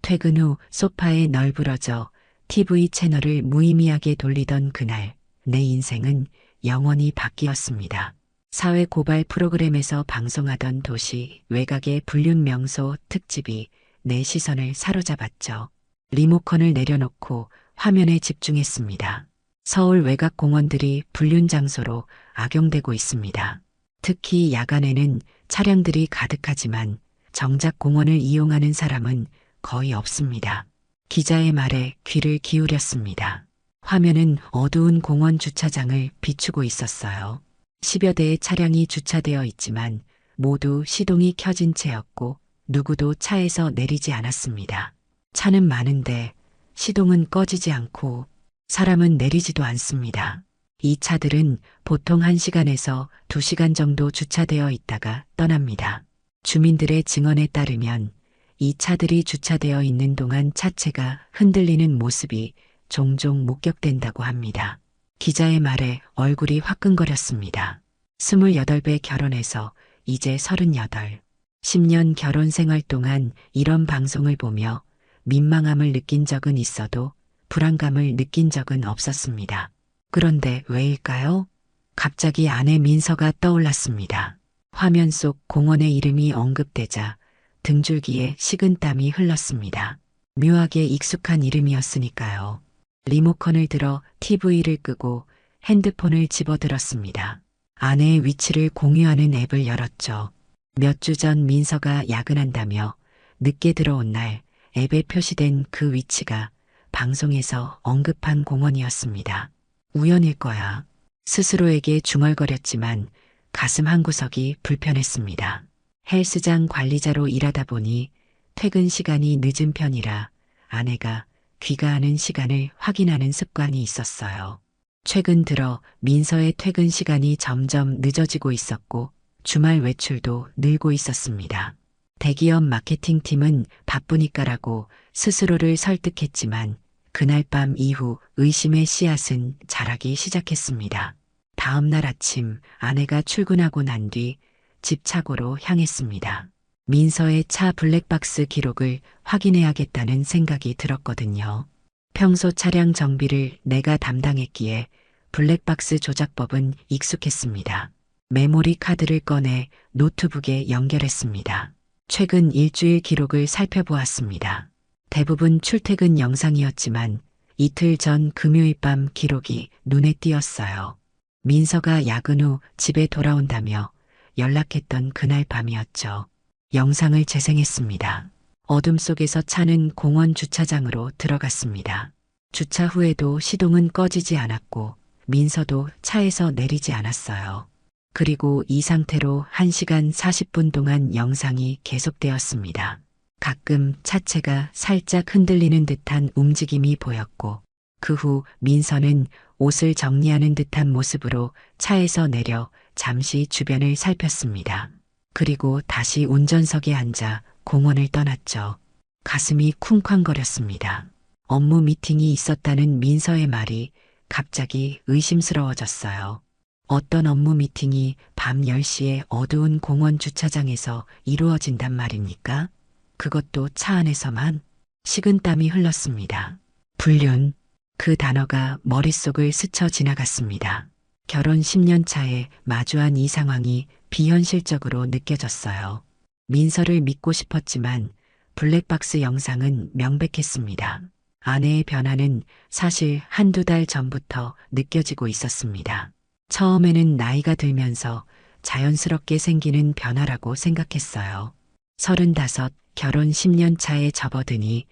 퇴근 후 소파에 널브러져 TV 채널을 무의미하게 돌리던 그날, 내 인생은 영원히 바뀌었습니다. 사회 고발 프로그램에서 방송하던 도시 외곽의 불륜 명소 특집이 내 시선을 사로잡았죠. 리모컨을 내려놓고 화면에 집중했습니다. 서울 외곽 공원들이 불륜 장소로 악용되고 있습니다. 특히 야간에는 차량들이 가득하지만 정작 공원을 이용하는 사람은 거의 없습니다. 기자의 말에 귀를 기울였습니다. 화면은 어두운 공원 주차장을 비추고 있었어요. 10여 대의 차량이 주차되어 있지만 모두 시동이 켜진 채였고 누구도 차에서 내리지 않았습니다. 차는 많은데 시동은 꺼지지 않고 사람은 내리지도 않습니다. 이 차들은 보통 1시간에서 2시간 정도 주차되어 있다가 떠납니다. 주민들의 증언에 따르면 이 차들이 주차되어 있는 동안 차체가 흔들리는 모습이 종종 목격된다고 합니다. 기자의 말에 얼굴이 화끈거렸습니다. 28배 결혼해서 이제 38. 10년 결혼 생활 동안 이런 방송을 보며 민망함을 느낀 적은 있어도 불안감을 느낀 적은 없었습니다. 그런데 왜일까요? 갑자기 아내 민서가 떠올랐습니다. 화면 속 공원의 이름이 언급되자 등줄기에 식은땀이 흘렀습니다. 묘하게 익숙한 이름이었으니까요. 리모컨을 들어 TV를 끄고 핸드폰을 집어들었습니다. 아내의 위치를 공유하는 앱을 열었죠. 몇 주 전 민서가 야근한다며 늦게 들어온 날 앱에 표시된 그 위치가 방송에서 언급한 공원이었습니다. 우연일 거야. 스스로에게 중얼거렸지만 가슴 한구석이 불편했습니다. 헬스장 관리자로 일하다 보니 퇴근 시간이 늦은 편이라 아내가 귀가하는 시간을 확인하는 습관이 있었어요. 최근 들어 민서의 퇴근 시간이 점점 늦어지고 있었고 주말 외출도 늘고 있었습니다. 대기업 마케팅팀은 바쁘니까라고 스스로를 설득했지만 그날 밤 이후 의심의 씨앗은 자라기 시작했습니다. 다음 날 아침 아내가 출근하고 난 뒤 집 차고로 향했습니다. 민서의 차 블랙박스 기록을 확인해야겠다는 생각이 들었거든요. 평소 차량 정비를 내가 담당했기에 블랙박스 조작법은 익숙했습니다. 메모리 카드를 꺼내 노트북에 연결했습니다. 최근 일주일 기록을 살펴보았습니다. 대부분 출퇴근 영상이었지만 이틀 전 금요일 밤 기록이 눈에 띄었어요. 민서가 야근 후 집에 돌아온다며 연락했던 그날 밤이었죠. 영상을 재생했습니다. 어둠 속에서 차는 공원 주차장으로 들어갔습니다. 주차 후에도 시동은 꺼지지 않았고 민서도 차에서 내리지 않았어요. 그리고 이 상태로 1시간 40분 동안 영상이 계속되었습니다. 가끔 차체가 살짝 흔들리는 듯한 움직임이 보였고 그 후 민서는 옷을 정리하는 듯한 모습으로 차에서 내려 잠시 주변을 살폈습니다. 그리고 다시 운전석에 앉아 공원을 떠났죠. 가슴이 쿵쾅거렸습니다. 업무 미팅이 있었다는 민서의 말이 갑자기 의심스러워졌어요. 어떤 업무 미팅이 밤 10시에 어두운 공원 주차장에서 이루어진단 말입니까? 그것도 차 안에서만? 식은땀이 흘렀습니다. 불륜. 그 단어가 머릿속을 스쳐 지나갔습니다. 결혼 10년 차에 마주한 이 상황이 비현실적으로 느껴졌어요. 민서를 믿고 싶었지만 블랙박스 영상은 명백했습니다. 아내의 변화는 사실 한두 달 전부터 느껴지고 있었습니다. 처음에는 나이가 들면서 자연스럽게 생기는 변화라고 생각했어요. 35, 결혼 10년 차에 접어드니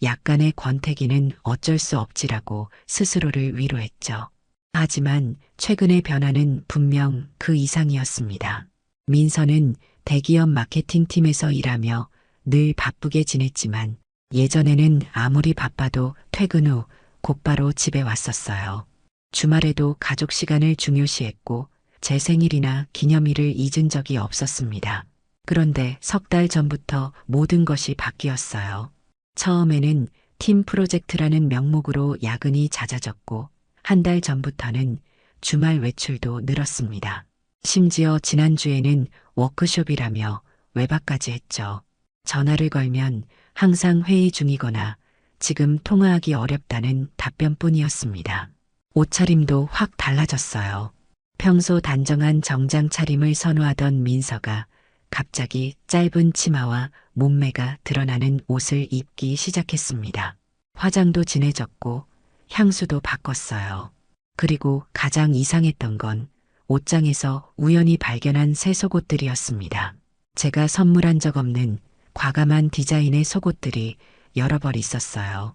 약간의 권태기는 어쩔 수 없지라고 스스로를 위로했죠. 하지만 최근의 변화는 분명 그 이상이었습니다. 민서는 대기업 마케팅팀에서 일하며 늘 바쁘게 지냈지만 예전에는 아무리 바빠도 퇴근 후 곧바로 집에 왔었어요. 주말에도 가족 시간을 중요시했고 제 생일이나 기념일을 잊은 적이 없었습니다. 그런데 석 달 전부터 모든 것이 바뀌었어요. 처음에는 팀 프로젝트라는 명목으로 야근이 잦아졌고 한 달 전부터는 주말 외출도 늘었습니다. 심지어 지난주에는 워크숍이라며 외박까지 했죠. 전화를 걸면 항상 회의 중이거나 지금 통화하기 어렵다는 답변뿐이었습니다. 옷차림도 확 달라졌어요. 평소 단정한 정장 차림을 선호하던 민서가 갑자기 짧은 치마와 몸매가 드러나는 옷을 입기 시작했습니다. 화장도 진해졌고 향수도 바꿨어요. 그리고 가장 이상했던 건 옷장에서 우연히 발견한 새 속옷들이었습니다. 제가 선물한 적 없는 과감한 디자인의 속옷들이 여러 벌 있었어요.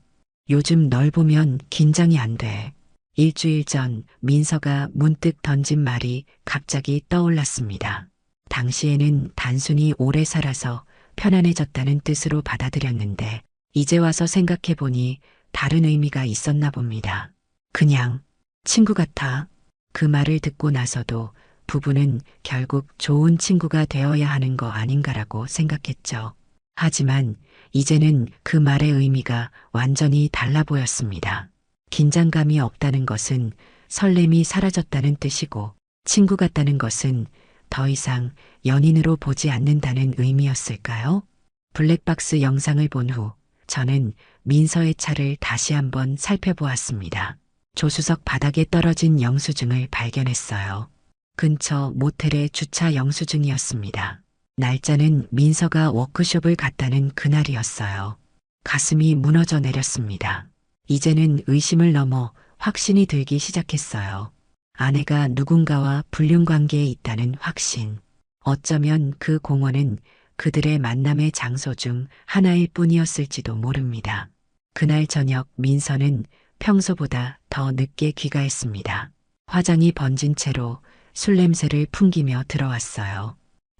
요즘 널 보면 긴장이 안 돼. 일주일 전 민서가 문득 던진 말이 갑자기 떠올랐습니다. 당시에는 단순히 오래 살아서 편안해졌다는 뜻으로 받아들였는데 이제 와서 생각해보니 다른 의미가 있었나 봅니다. 그냥 친구 같아. 그 말을 듣고 나서도 부부는 결국 좋은 친구가 되어야 하는 거 아닌가라고 생각했죠. 하지만 이제는 그 말의 의미가 완전히 달라 보였습니다. 긴장감이 없다는 것은 설렘이 사라졌다는 뜻이고 친구 같다는 것은 더 이상 연인으로 보지 않는다는 의미였을까요? 블랙박스 영상을 본 후 저는 민서의 차를 다시 한번 살펴보았습니다. 조수석 바닥에 떨어진 영수증을 발견했어요. 근처 모텔의 주차 영수증이었습니다. 날짜는 민서가 워크숍을 갔다는 그날이었어요. 가슴이 무너져 내렸습니다. 이제는 의심을 넘어 확신이 들기 시작했어요. 아내가 누군가와 불륜 관계에 있다는 확신. 어쩌면 그 공원은 그들의 만남의 장소 중 하나일 뿐이었을지도 모릅니다. 그날 저녁 민서는 평소보다 더 늦게 귀가했습니다. 화장이 번진 채로 술 냄새를 풍기며 들어왔어요.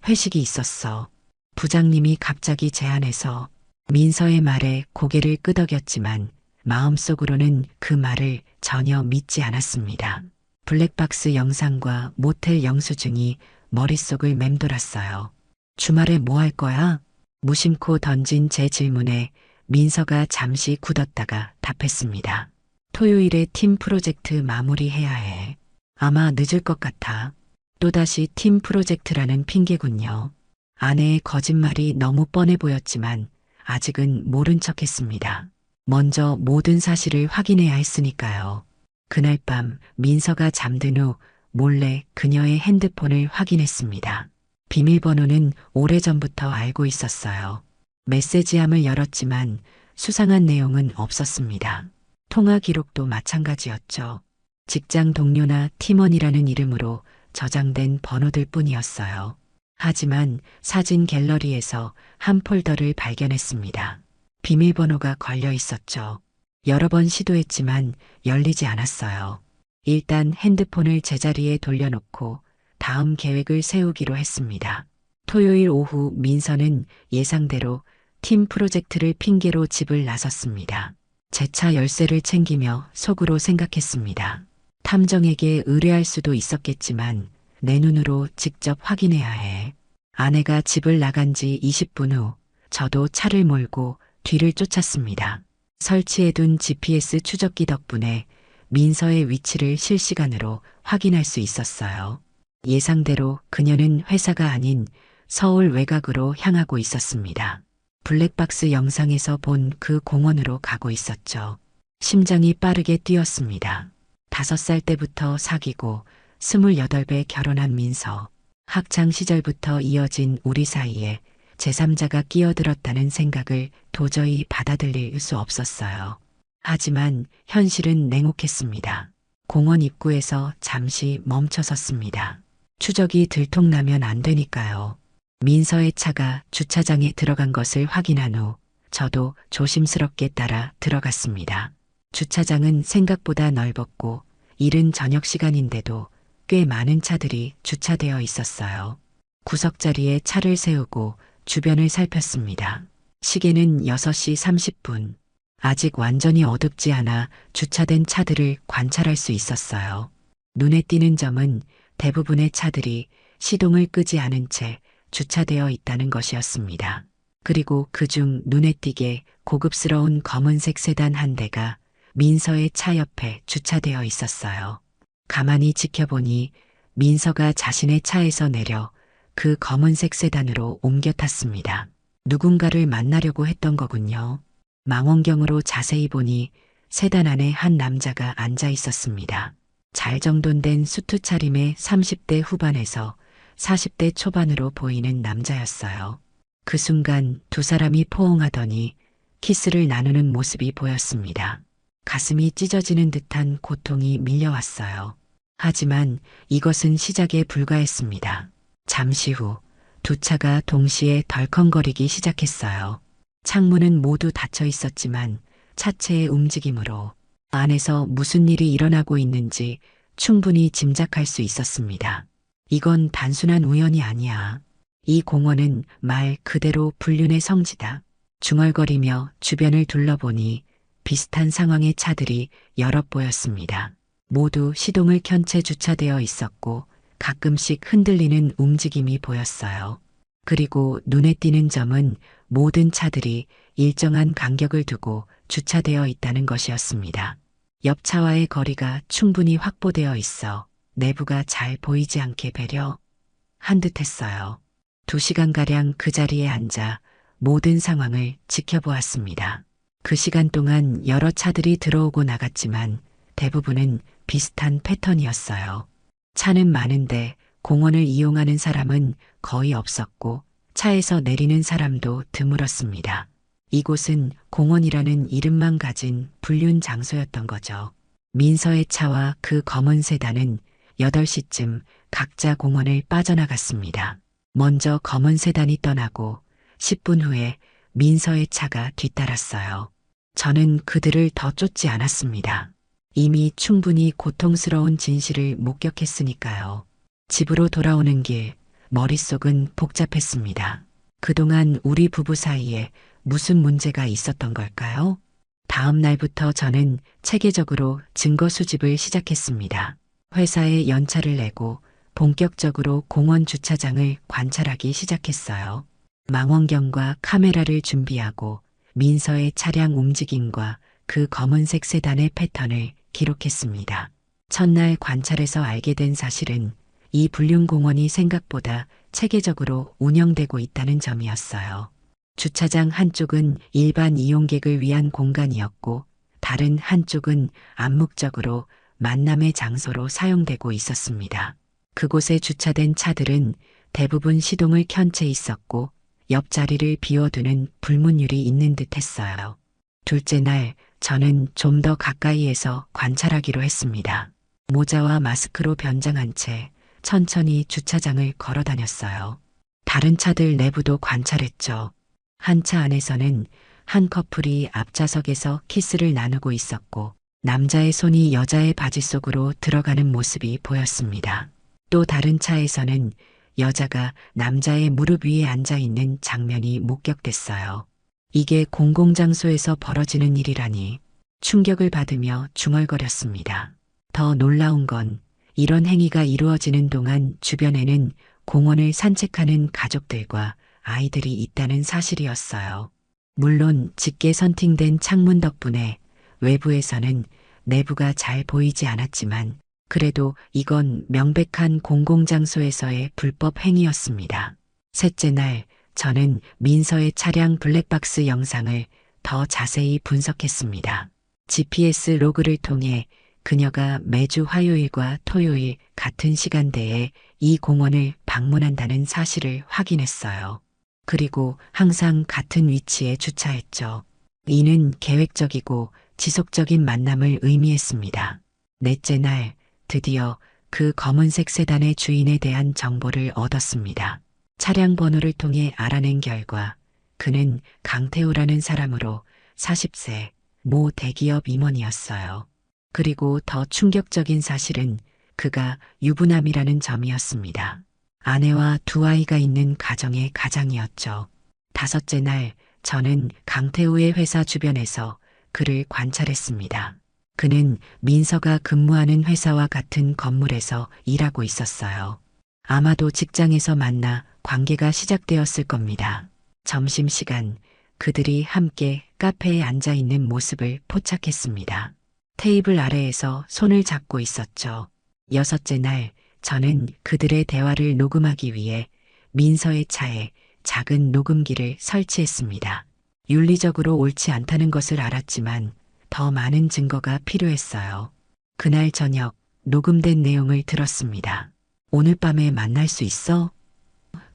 회식이 있었어. 부장님이 갑자기 제안해서 민서의 말에 고개를 끄덕였지만 마음속으로는 그 말을 전혀 믿지 않았습니다. 블랙박스 영상과 모텔 영수증이 머릿속을 맴돌았어요. 주말에 뭐 할 거야? 무심코 던진 제 질문에 민서가 잠시 굳었다가 답했습니다. 토요일에 팀 프로젝트 마무리해야 해. 아마 늦을 것 같아. 또다시 팀 프로젝트라는 핑계군요. 아내의 거짓말이 너무 뻔해 보였지만 아직은 모른 척했습니다. 먼저 모든 사실을 확인해야 했으니까요. 그날 밤 민서가 잠든 후 몰래 그녀의 핸드폰을 확인했습니다. 비밀번호는 오래전부터 알고 있었어요. 메시지함을 열었지만 수상한 내용은 없었습니다. 통화 기록도 마찬가지였죠. 직장 동료나 팀원이라는 이름으로 저장된 번호들 뿐이었어요. 하지만 사진 갤러리에서 한 폴더를 발견했습니다. 비밀번호가 걸려 있었죠. 여러 번 시도했지만 열리지 않았어요. 일단 핸드폰을 제자리에 돌려놓고 다음 계획을 세우기로 했습니다. 토요일 오후 민서는 예상대로 팀 프로젝트를 핑계로 집을 나섰습니다. 제 차 열쇠를 챙기며 속으로 생각했습니다. 탐정에게 의뢰할 수도 있었겠지만 내 눈으로 직접 확인해야 해. 아내가 집을 나간 지 20분 후 저도 차를 몰고 뒤를 쫓았습니다. 설치해둔 GPS 추적기 덕분에 민서의 위치를 실시간으로 확인할 수 있었어요. 예상대로 그녀는 회사가 아닌 서울 외곽으로 향하고 있었습니다. 블랙박스 영상에서 본 그 공원으로 가고 있었죠. 심장이 빠르게 뛰었습니다. 5살 때부터 사귀고 28배 결혼한 민서. 학창 시절부터 이어진 우리 사이에 제3자가 끼어들었다는 생각을 도저히 받아들일 수 없었어요. 하지만 현실은 냉혹했습니다. 공원 입구에서 잠시 멈춰섰습니다. 추적이 들통나면 안 되니까요. 민서의 차가 주차장에 들어간 것을 확인한 후 저도 조심스럽게 따라 들어갔습니다. 주차장은 생각보다 넓었고 이른 저녁 시간인데도 꽤 많은 차들이 주차되어 있었어요. 구석자리에 차를 세우고 주변을 살폈습니다. 시계는 6시 30분. 아직 완전히 어둡지 않아 주차된 차들을 관찰할 수 있었어요. 눈에 띄는 점은 대부분의 차들이 시동을 끄지 않은 채 주차되어 있다는 것이었습니다. 그리고 그중 눈에 띄게 고급스러운 검은색 세단 한 대가 민서의 차 옆에 주차되어 있었어요. 가만히 지켜보니 민서가 자신의 차에서 내려 그 검은색 세단으로 옮겨 탔습니다. 누군가를 만나려고 했던 거군요. 망원경으로 자세히 보니 세단 안에 한 남자가 앉아 있었습니다. 잘 정돈된 수트 차림의 30대 후반에서 40대 초반으로 보이는 남자였어요. 그 순간 두 사람이 포옹하더니 키스를 나누는 모습이 보였습니다. 가슴이 찢어지는 듯한 고통이 밀려왔어요. 하지만 이것은 시작에 불과했습니다. 잠시 후 두 차가 동시에 덜컹거리기 시작했어요. 창문은 모두 닫혀 있었지만 차체의 움직임으로 안에서 무슨 일이 일어나고 있는지 충분히 짐작할 수 있었습니다. 이건 단순한 우연이 아니야. 이 공원은 말 그대로 불륜의 성지다. 중얼거리며 주변을 둘러보니 비슷한 상황의 차들이 여럿 보였습니다. 모두 시동을 켠 채 주차되어 있었고 가끔씩 흔들리는 움직임이 보였어요. 그리고 눈에 띄는 점은 모든 차들이 일정한 간격을 두고 주차되어 있다는 것이었습니다. 옆 차와의 거리가 충분히 확보되어 있어 내부가 잘 보이지 않게 배려한 듯했어요. 2시간가량 그 자리에 앉아 모든 상황을 지켜보았습니다. 그 시간 동안 여러 차들이 들어오고 나갔지만 대부분은 비슷한 패턴이었어요. 차는 많은데 공원을 이용하는 사람은 거의 없었고 차에서 내리는 사람도 드물었습니다. 이곳은 공원이라는 이름만 가진 불륜 장소였던 거죠. 민서의 차와 그 검은 세단은 8시쯤 각자 공원을 빠져나갔습니다. 먼저 검은 세단이 떠나고 10분 후에 민서의 차가 뒤따랐어요. 저는 그들을 더 쫓지 않았습니다. 이미 충분히 고통스러운 진실을 목격했으니까요. 집으로 돌아오는 길, 머릿속은 복잡했습니다. 그동안 우리 부부 사이에 무슨 문제가 있었던 걸까요? 다음 날부터 저는 체계적으로 증거 수집을 시작했습니다. 회사에 연차를 내고 본격적으로 공원 주차장을 관찰하기 시작했어요. 망원경과 카메라를 준비하고 민서의 차량 움직임과 그 검은색 세단의 패턴을 기록했습니다. 첫날 관찰에서 알게 된 사실은 이 불륜공원이 생각보다 체계적으로 운영되고 있다는 점이었어요. 주차장 한쪽은 일반 이용객을 위한 공간이었고 다른 한쪽은 암묵적으로 만남의 장소로 사용되고 있었습니다. 그곳에 주차된 차들은 대부분 시동을 켠 채 있었고 옆자리를 비워두는 불문율이 있는 듯 했어요. 둘째 날 저는 좀 더 가까이에서 관찰하기로 했습니다. 모자와 마스크로 변장한 채 천천히 주차장을 걸어 다녔어요. 다른 차들 내부도 관찰했죠. 한 차 안에서는 한 커플이 앞좌석에서 키스를 나누고 있었고 남자의 손이 여자의 바지 속으로 들어가는 모습이 보였습니다. 또 다른 차에서는 여자가 남자의 무릎 위에 앉아 있는 장면이 목격됐어요. 이게 공공장소에서 벌어지는 일이라니 충격을 받으며 중얼거렸습니다. 더 놀라운 건 이런 행위가 이루어지는 동안 주변에는 공원을 산책하는 가족들과 아이들이 있다는 사실이었어요. 물론 짙게 선팅된 창문 덕분에 외부에서는 내부가 잘 보이지 않았지만 그래도 이건 명백한 공공장소에서의 불법 행위였습니다. 셋째 날 저는 민서의 차량 블랙박스 영상을 더 자세히 분석했습니다. GPS 로그를 통해 그녀가 매주 화요일과 토요일 같은 시간대에 이 공원을 방문한다는 사실을 확인했어요. 그리고 항상 같은 위치에 주차했죠. 이는 계획적이고 지속적인 만남을 의미했습니다. 넷째 날 드디어 그 검은색 세단의 주인에 대한 정보를 얻었습니다. 차량 번호를 통해 알아낸 결과 그는 강태우라는 사람으로 40세 모 대기업 임원이었어요. 그리고 더 충격적인 사실은 그가 유부남이라는 점이었습니다. 아내와 두 아이가 있는 가정의 가장이었죠. 다섯째 날 저는 강태우의 회사 주변에서 그를 관찰했습니다. 그는 민서가 근무하는 회사와 같은 건물에서 일하고 있었어요. 아마도 직장에서 만나 관계가 시작되었을 겁니다. 점심시간 그들이 함께 카페에 앉아 있는 모습을 포착했습니다. 테이블 아래에서 손을 잡고 있었죠. 여섯째 날 저는 그들의 대화를 녹음하기 위해 민서의 차에 작은 녹음기를 설치했습니다. 윤리적으로 옳지 않다는 것을 알았지만 더 많은 증거가 필요했어요. 그날 저녁 녹음된 내용을 들었습니다. 오늘 밤에 만날 수 있어?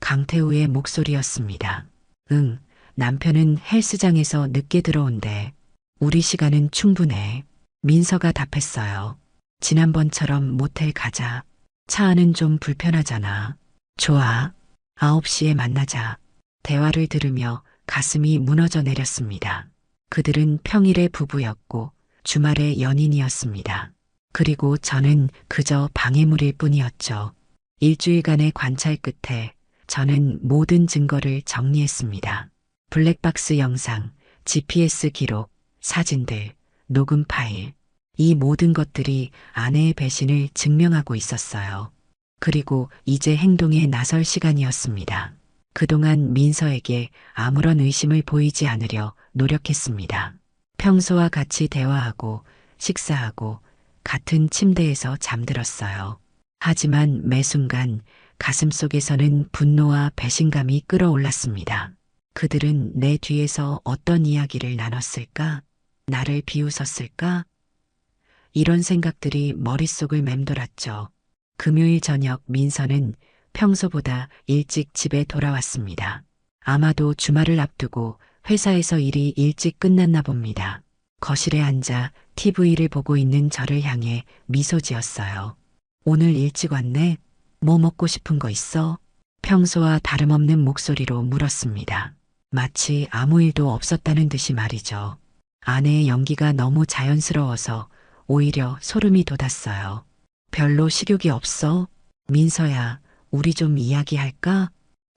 강태우의 목소리였습니다. 응, 남편은 헬스장에서 늦게 들어온대. 우리 시간은 충분해. 민서가 답했어요. 지난번처럼 모텔 가자. 차 안은 좀 불편하잖아. 좋아. 9시에 만나자. 대화를 들으며 가슴이 무너져 내렸습니다. 그들은 평일에 부부였고 주말에 연인이었습니다. 그리고 저는 그저 방해물일 뿐이었죠. 일주일간의 관찰 끝에 저는 모든 증거를 정리했습니다. 블랙박스 영상, GPS 기록, 사진들, 녹음 파일. 이 모든 것들이 아내의 배신을 증명하고 있었어요. 그리고 이제 행동에 나설 시간이었습니다. 그동안 민서에게 아무런 의심을 보이지 않으려 노력했습니다. 평소와 같이 대화하고 식사하고 같은 침대에서 잠들었어요. 하지만 매 순간 가슴속에서는 분노와 배신감이 끌어올랐습니다. 그들은 내 뒤에서 어떤 이야기를 나눴을까? 나를 비웃었을까? 이런 생각들이 머릿속을 맴돌았죠. 금요일 저녁 민서는 평소보다 일찍 집에 돌아왔습니다. 아마도 주말을 앞두고 회사에서 일이 일찍 끝났나 봅니다. 거실에 앉아 TV를 보고 있는 저를 향해 미소 지었어요. 오늘 일찍 왔네? 뭐 먹고 싶은 거 있어? 평소와 다름없는 목소리로 물었습니다. 마치 아무 일도 없었다는 듯이 말이죠. 아내의 연기가 너무 자연스러워서 오히려 소름이 돋았어요. 별로 식욕이 없어? 민서야, 우리 좀 이야기할까?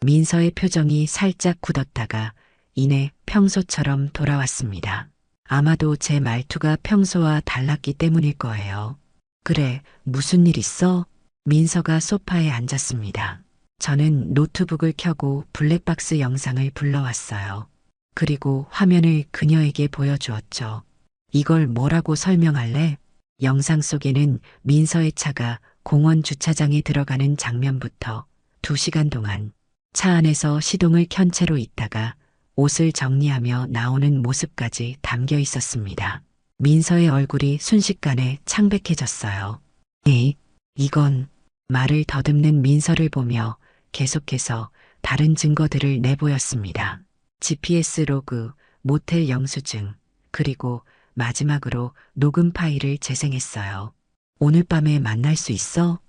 민서의 표정이 살짝 굳었다가 이내 평소처럼 돌아왔습니다. 아마도 제 말투가 평소와 달랐기 때문일 거예요. 그래, 무슨 일 있어? 민서가 소파에 앉았습니다. 저는 노트북을 켜고 블랙박스 영상을 불러왔어요. 그리고 화면을 그녀에게 보여주었죠. 이걸 뭐라고 설명할래? 영상 속에는 민서의 차가 공원 주차장에 들어가는 장면부터 2시간 동안 차 안에서 시동을 켠 채로 있다가 옷을 정리하며 나오는 모습까지 담겨 있었습니다. 민서의 얼굴이 순식간에 창백해졌어요. 이건 말을 더듬는 민서를 보며 계속해서 다른 증거들을 내보였습니다. GPS 로그, 모텔 영수증, 그리고 마지막으로 녹음 파일을 재생했어요. 오늘 밤에 만날 수 있어?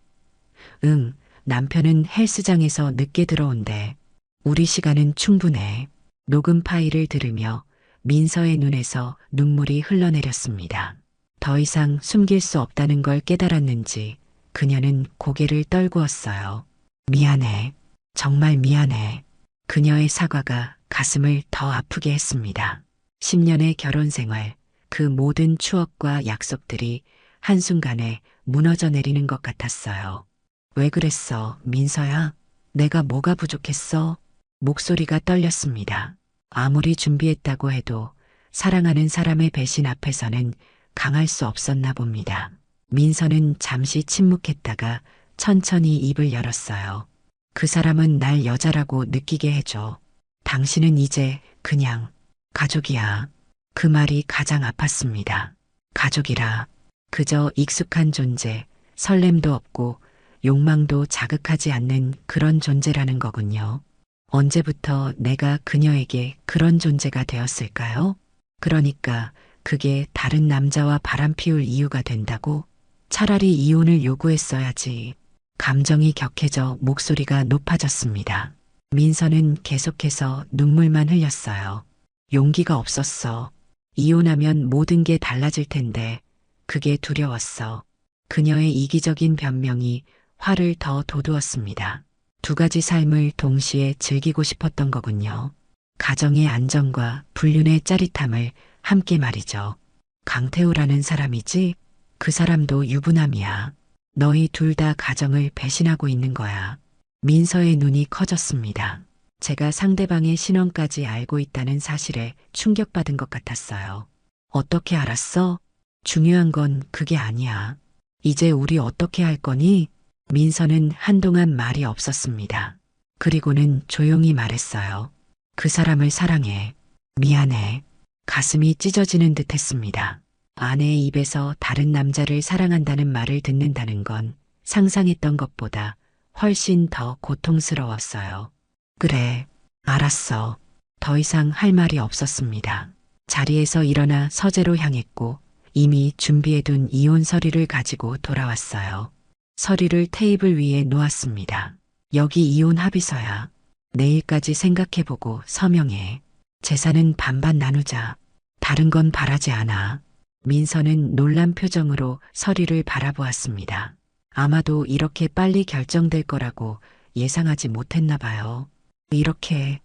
응, 남편은 헬스장에서 늦게 들어온대. 우리 시간은 충분해. 녹음 파일을 들으며 민서의 눈에서 눈물이 흘러내렸습니다. 더 이상 숨길 수 없다는 걸 깨달았는지 그녀는 고개를 떨구었어요. 미안해. 정말 미안해. 그녀의 사과가 가슴을 더 아프게 했습니다. 10년의 결혼 생활, 그 모든 추억과 약속들이 한순간에 무너져 내리는 것 같았어요. 왜 그랬어, 민서야? 내가 뭐가 부족했어? 목소리가 떨렸습니다. 아무리 준비했다고 해도 사랑하는 사람의 배신 앞에서는 강할 수 없었나 봅니다. 민서는 잠시 침묵했다가 천천히 입을 열었어요. 그 사람은 날 여자라고 느끼게 해줘. 당신은 이제 그냥 가족이야. 그 말이 가장 아팠습니다. 가족이라 그저 익숙한 존재, 설렘도 없고 욕망도 자극하지 않는 그런 존재라는 거군요. 언제부터 내가 그녀에게 그런 존재가 되었을까요? 그러니까 그게 다른 남자와 바람 피울 이유가 된다고? 차라리 이혼을 요구했어야지. 감정이 격해져 목소리가 높아졌습니다. 민서는 계속해서 눈물만 흘렸어요. 용기가 없었어. 이혼하면 모든 게 달라질 텐데 그게 두려웠어. 그녀의 이기적인 변명이 화를 더 돋우었습니다. 두 가지 삶을 동시에 즐기고 싶었던 거군요. 가정의 안정과 불륜의 짜릿함을 함께 말이죠. 강태우라는 사람이지? 그 사람도 유부남이야. 너희 둘 다 가정을 배신하고 있는 거야. 민서의 눈이 커졌습니다. 제가 상대방의 신원까지 알고 있다는 사실에 충격받은 것 같았어요. 어떻게 알았어? 중요한 건 그게 아니야. 이제 우리 어떻게 할 거니? 민서는 한동안 말이 없었습니다. 그리고는 조용히 말했어요. 그 사람을 사랑해. 미안해. 가슴이 찢어지는 듯 했습니다. 아내의 입에서 다른 남자를 사랑한다는 말을 듣는다는 건 상상했던 것보다 훨씬 더 고통스러웠어요. 그래, 알았어. 더 이상 할 말이 없었습니다. 자리에서 일어나 서재로 향했고 이미 준비해둔 이혼 서류를 가지고 돌아왔어요. 서류를 테이블 위에 놓았습니다. 여기 이혼 합의서야. 내일까지 생각해보고 서명해. 재산은 반반 나누자. 다른 건 바라지 않아. 민서는 놀란 표정으로 서류를 바라보았습니다. 아마도 이렇게 빨리 결정될 거라고 예상하지 못했나 봐요. 이렇게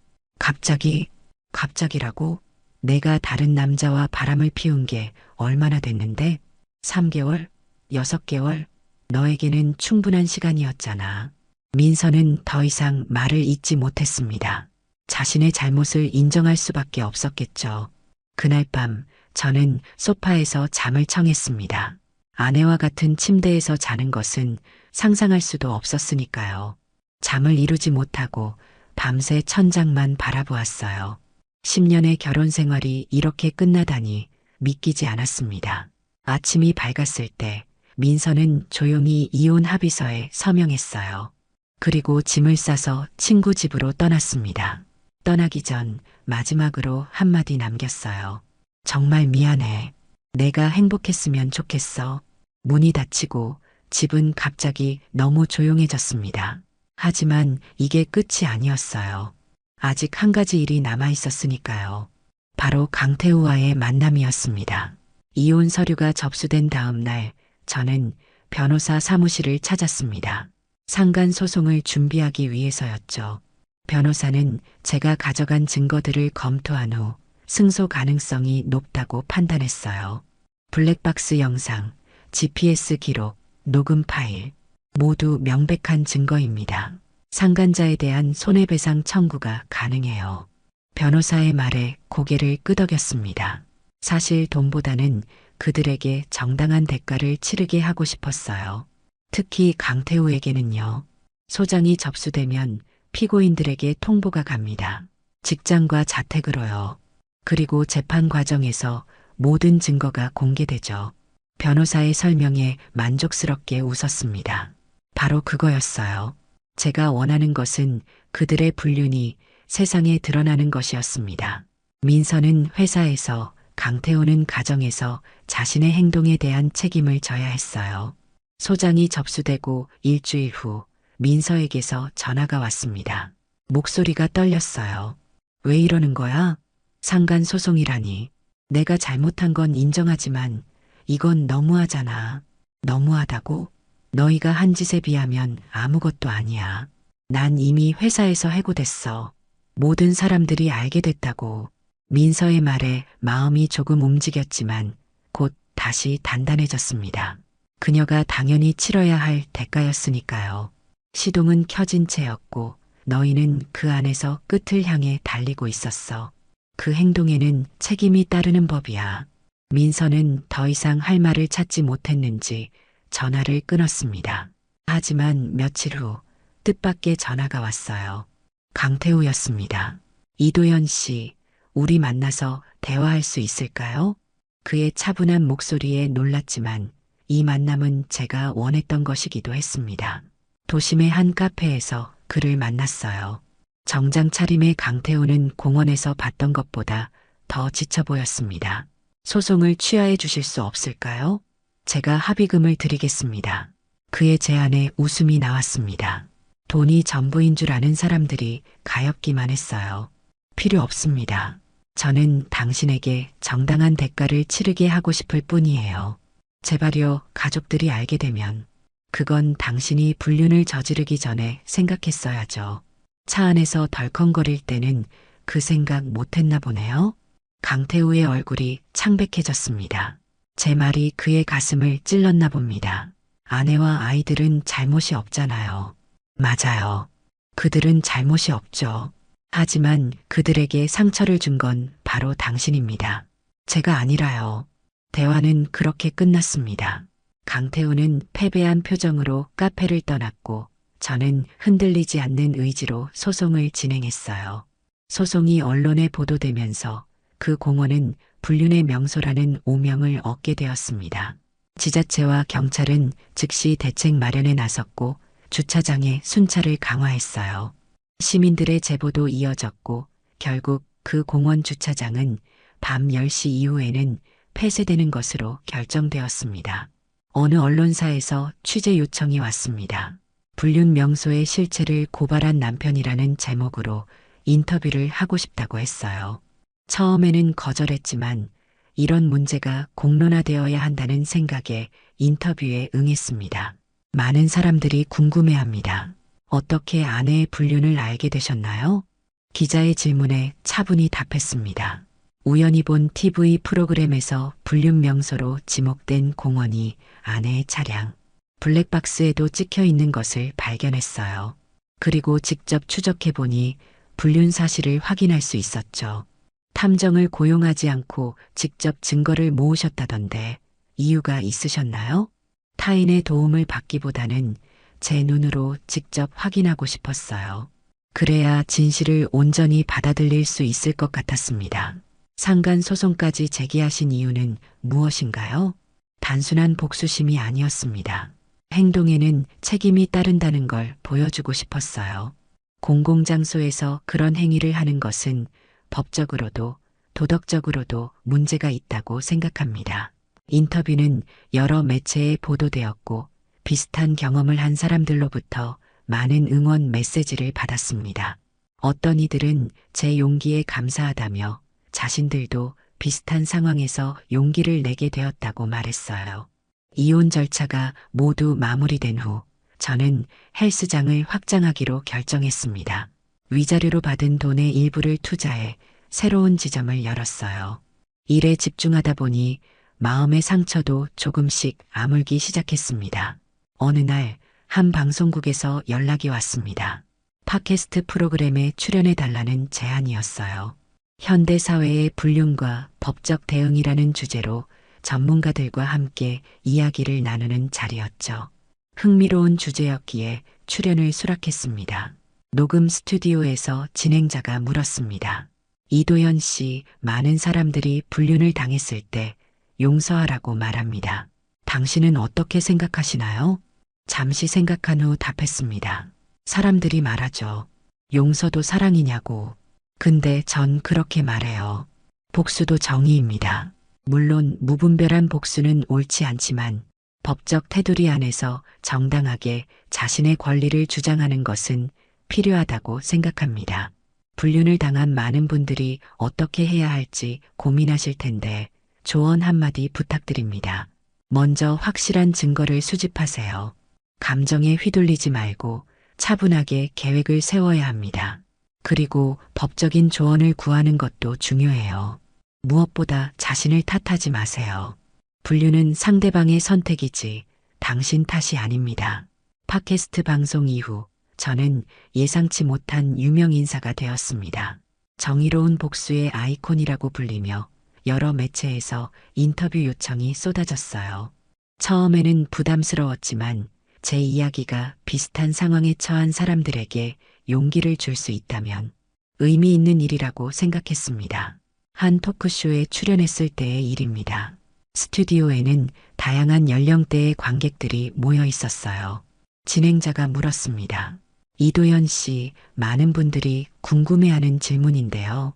갑자기라고? 내가 다른 남자와 바람을 피운 게 얼마나 됐는데? 3개월? 6개월? 너에게는 충분한 시간이었잖아. 민서는 더 이상 말을 잇지 못했습니다. 자신의 잘못을 인정할 수밖에 없었겠죠. 그날 밤 저는 소파에서 잠을 청했습니다. 아내와 같은 침대에서 자는 것은 상상할 수도 없었으니까요. 잠을 이루지 못하고 밤새 천장만 바라보았어요. 10년의 결혼 생활이 이렇게 끝나다니 믿기지 않았습니다. 아침이 밝았을 때 민서는 조용히 이혼 합의서에 서명했어요. 그리고 짐을 싸서 친구 집으로 떠났습니다. 떠나기 전 마지막으로 한마디 남겼어요. 정말 미안해. 내가 행복했으면 좋겠어. 문이 닫히고 집은 갑자기 너무 조용해졌습니다. 하지만 이게 끝이 아니었어요. 아직 한 가지 일이 남아 있었으니까요. 바로 강태우와의 만남이었습니다. 이혼 서류가 접수된 다음 날 저는 변호사 사무실을 찾았습니다. 상간 소송을 준비하기 위해서였죠. 변호사는 제가 가져간 증거들을 검토한 후 승소 가능성이 높다고 판단했어요. 블랙박스 영상, GPS 기록, 녹음 파일, 모두 명백한 증거입니다. 상간자에 대한 손해배상 청구가 가능해요. 변호사의 말에 고개를 끄덕였습니다. 사실 돈보다는 그들에게 정당한 대가를 치르게 하고 싶었어요. 특히 강태우에게는요. 소장이 접수되면 피고인들에게 통보가 갑니다. 직장과 자택으로요. 그리고 재판 과정에서 모든 증거가 공개되죠. 변호사의 설명에 만족스럽게 웃었습니다. 바로 그거였어요. 제가 원하는 것은 그들의 불륜이 세상에 드러나는 것이었습니다. 민서는 회사에서, 강태호는 가정에서 자신의 행동에 대한 책임을 져야 했어요. 소장이 접수되고 일주일 후 민서에게서 전화가 왔습니다. 목소리가 떨렸어요. 왜 이러는 거야? 상간 소송이라니. 내가 잘못한 건 인정하지만 이건 너무하잖아. 너무하다고? 너희가 한 짓에 비하면 아무것도 아니야. 난 이미 회사에서 해고됐어. 모든 사람들이 알게 됐다고. 민서의 말에 마음이 조금 움직였지만 곧 다시 단단해졌습니다. 그녀가 당연히 치러야 할 대가였으니까요. 시동은 켜진 채였고 너희는 그 안에서 끝을 향해 달리고 있었어. 그 행동에는 책임이 따르는 법이야. 민서는 더 이상 할 말을 찾지 못했는지 전화를 끊었습니다. 하지만 며칠 후 뜻밖의 전화가 왔어요. 강태우였습니다. 이도현 씨, 우리 만나서 대화할 수 있을까요? 그의 차분한 목소리에 놀랐지만 이 만남은 제가 원했던 것이기도 했습니다. 도심의 한 카페에서 그를 만났어요. 정장 차림의 강태우는 공원에서 봤던 것보다 더 지쳐 보였습니다. 소송을 취하해 주실 수 없을까요? 제가 합의금을 드리겠습니다. 그의 제안에 웃음이 나왔습니다. 돈이 전부인 줄 아는 사람들이 가엾기만 했어요. 필요 없습니다. 저는 당신에게 정당한 대가를 치르게 하고 싶을 뿐이에요. 제발요, 가족들이 알게 되면 그건 당신이 불륜을 저지르기 전에 생각했어야죠. 차 안에서 덜컹거릴 때는 그 생각 못했나 보네요. 강태우의 얼굴이 창백해졌습니다. 제 말이 그의 가슴을 찔렀나 봅니다. 아내와 아이들은 잘못이 없잖아요. 맞아요. 그들은 잘못이 없죠. 하지만 그들에게 상처를 준 건 바로 당신입니다. 제가 아니라요. 대화는 그렇게 끝났습니다. 강태우는 패배한 표정으로 카페를 떠났고 저는 흔들리지 않는 의지로 소송을 진행했어요. 소송이 언론에 보도되면서 그 공원은 불륜의 명소라는 오명을 얻게 되었습니다. 지자체와 경찰은 즉시 대책 마련에 나섰고 주차장에 순찰을 강화했어요. 시민들의 제보도 이어졌고 결국 그 공원 주차장은 밤 10시 이후에는 폐쇄되는 것으로 결정되었습니다. 어느 언론사에서 취재 요청이 왔습니다. 불륜 명소의 실체를 고발한 남편이라는 제목으로 인터뷰를 하고 싶다고 했어요. 처음에는 거절했지만 이런 문제가 공론화되어야 한다는 생각에 인터뷰에 응했습니다. 많은 사람들이 궁금해합니다. 어떻게 아내의 불륜을 알게 되셨나요? 기자의 질문에 차분히 답했습니다. 우연히 본 TV 프로그램에서 불륜 명소로 지목된 공원이 아내의 차량, 블랙박스에도 찍혀 있는 것을 발견했어요. 그리고 직접 추적해보니 불륜 사실을 확인할 수 있었죠. 탐정을 고용하지 않고 직접 증거를 모으셨다던데 이유가 있으셨나요? 타인의 도움을 받기보다는 제 눈으로 직접 확인하고 싶었어요. 그래야 진실을 온전히 받아들일 수 있을 것 같았습니다. 상간 소송까지 제기하신 이유는 무엇인가요? 단순한 복수심이 아니었습니다. 행동에는 책임이 따른다는 걸 보여주고 싶었어요. 공공장소에서 그런 행위를 하는 것은 법적으로도 도덕적으로도 문제가 있다고 생각합니다. 인터뷰는 여러 매체에 보도되었고 비슷한 경험을 한 사람들로부터 많은 응원 메시지를 받았습니다. 어떤 이들은 제 용기에 감사하다며 자신들도 비슷한 상황에서 용기를 내게 되었다고 말했어요. 이혼 절차가 모두 마무리된 후 저는 헬스장을 확장하기로 결정했습니다. 위자료로 받은 돈의 일부를 투자해 새로운 지점을 열었어요. 일에 집중하다 보니 마음의 상처도 조금씩 아물기 시작했습니다. 어느 날 한 방송국에서 연락이 왔습니다. 팟캐스트 프로그램에 출연해달라는 제안이었어요. 현대사회의 불륜과 법적 대응이라는 주제로 전문가들과 함께 이야기를 나누는 자리였죠. 흥미로운 주제였기에 출연을 수락했습니다. 녹음 스튜디오에서 진행자가 물었습니다. 이도현 씨, 많은 사람들이 불륜을 당했을 때 용서하라고 말합니다. 당신은 어떻게 생각하시나요? 잠시 생각한 후 답했습니다. 사람들이 말하죠. 용서도 사랑이냐고. 근데 전 그렇게 말해요. 복수도 정의입니다. 물론 무분별한 복수는 옳지 않지만 법적 테두리 안에서 정당하게 자신의 권리를 주장하는 것은 필요하다고 생각합니다. 불륜을 당한 많은 분들이 어떻게 해야 할지 고민하실 텐데 조언 한마디 부탁드립니다. 먼저 확실한 증거를 수집하세요. 감정에 휘둘리지 말고 차분하게 계획을 세워야 합니다. 그리고 법적인 조언을 구하는 것도 중요해요. 무엇보다 자신을 탓하지 마세요. 불륜은 상대방의 선택이지 당신 탓이 아닙니다. 팟캐스트 방송 이후 저는 예상치 못한 유명 인사가 되었습니다. 정의로운 복수의 아이콘이라고 불리며 여러 매체에서 인터뷰 요청이 쏟아졌어요. 처음에는 부담스러웠지만 제 이야기가 비슷한 상황에 처한 사람들에게 용기를 줄 수 있다면 의미 있는 일이라고 생각했습니다. 한 토크쇼에 출연했을 때의 일입니다. 스튜디오에는 다양한 연령대의 관객들이 모여 있었어요. 진행자가 물었습니다. 이도현 씨, 많은 분들이 궁금해하는 질문인데요.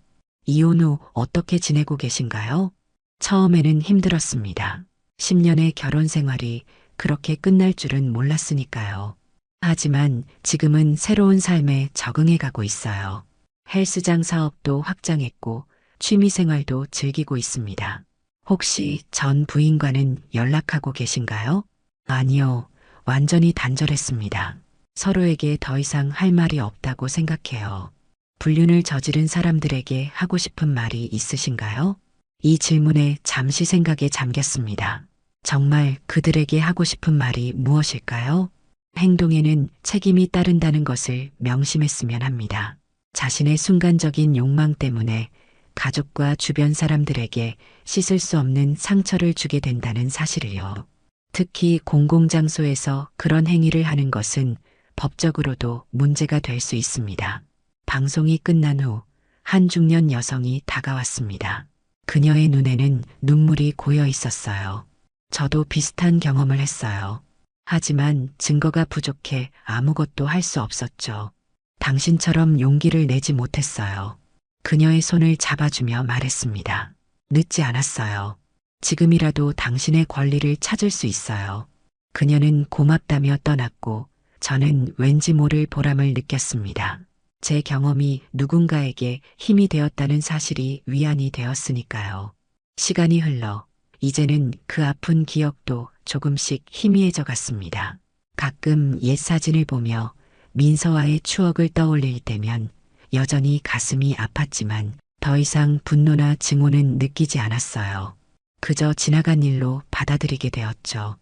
이혼 후 어떻게 지내고 계신가요? 처음에는 힘들었습니다. 10년의 결혼 생활이 그렇게 끝날 줄은 몰랐으니까요. 하지만 지금은 새로운 삶에 적응해 가고 있어요. 헬스장 사업도 확장했고 취미 생활도 즐기고 있습니다. 혹시 전 부인과는 연락하고 계신가요? 아니요, 완전히 단절했습니다. 서로에게 더 이상 할 말이 없다고 생각해요. 불륜을 저지른 사람들에게 하고 싶은 말이 있으신가요? 이 질문에 잠시 생각에 잠겼습니다. 정말 그들에게 하고 싶은 말이 무엇일까요? 행동에는 책임이 따른다는 것을 명심했으면 합니다. 자신의 순간적인 욕망 때문에 가족과 주변 사람들에게 씻을 수 없는 상처를 주게 된다는 사실을요. 특히 공공장소에서 그런 행위를 하는 것은 법적으로도 문제가 될 수 있습니다. 방송이 끝난 후 한 중년 여성이 다가왔습니다. 그녀의 눈에는 눈물이 고여 있었어요. 저도 비슷한 경험을 했어요. 하지만 증거가 부족해 아무것도 할 수 없었죠. 당신처럼 용기를 내지 못했어요. 그녀의 손을 잡아주며 말했습니다. 늦지 않았어요. 지금이라도 당신의 권리를 찾을 수 있어요. 그녀는 고맙다며 떠났고 저는 왠지 모를 보람을 느꼈습니다. 제 경험이 누군가에게 힘이 되었다는 사실이 위안이 되었으니까요. 시간이 흘러 이제는 그 아픈 기억도 조금씩 희미해져 갔습니다. 가끔 옛 사진을 보며 민서와의 추억을 떠올릴 때면 여전히 가슴이 아팠지만 더 이상 분노나 증오는 느끼지 않았어요. 그저 지나간 일로 받아들이게 되었죠.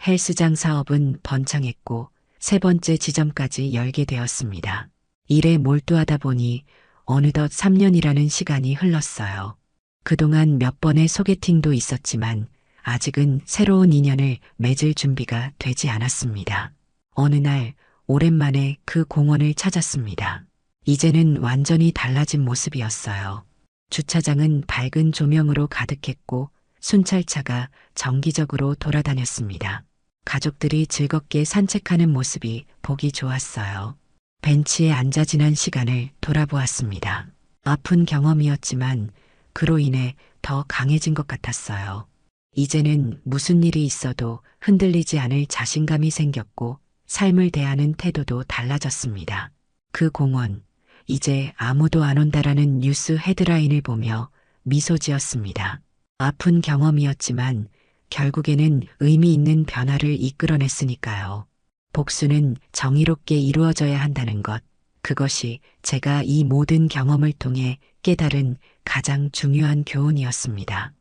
헬스장 사업은 번창했고 세 번째 지점까지 열게 되었습니다. 일에 몰두하다 보니 어느덧 3년이라는 시간이 흘렀어요. 그동안 몇 번의 소개팅도 있었지만 아직은 새로운 인연을 맺을 준비가 되지 않았습니다. 어느 날 오랜만에 그 공원을 찾았습니다. 이제는 완전히 달라진 모습이었어요. 주차장은 밝은 조명으로 가득했고 순찰차가 정기적으로 돌아다녔습니다. 가족들이 즐겁게 산책하는 모습이 보기 좋았어요. 벤치에 앉아 지난 시간을 돌아보았습니다. 아픈 경험이었지만 그로 인해 더 강해진 것 같았어요. 이제는 무슨 일이 있어도 흔들리지 않을 자신감이 생겼고 삶을 대하는 태도도 달라졌습니다. 그 공원, 이제 아무도 안 온다라는 뉴스 헤드라인을 보며 미소 지었습니다. 아픈 경험이었지만 결국에는 의미 있는 변화를 이끌어냈으니까요. 복수는 정의롭게 이루어져야 한다는 것, 그것이 제가 이 모든 경험을 통해 깨달은 가장 중요한 교훈이었습니다.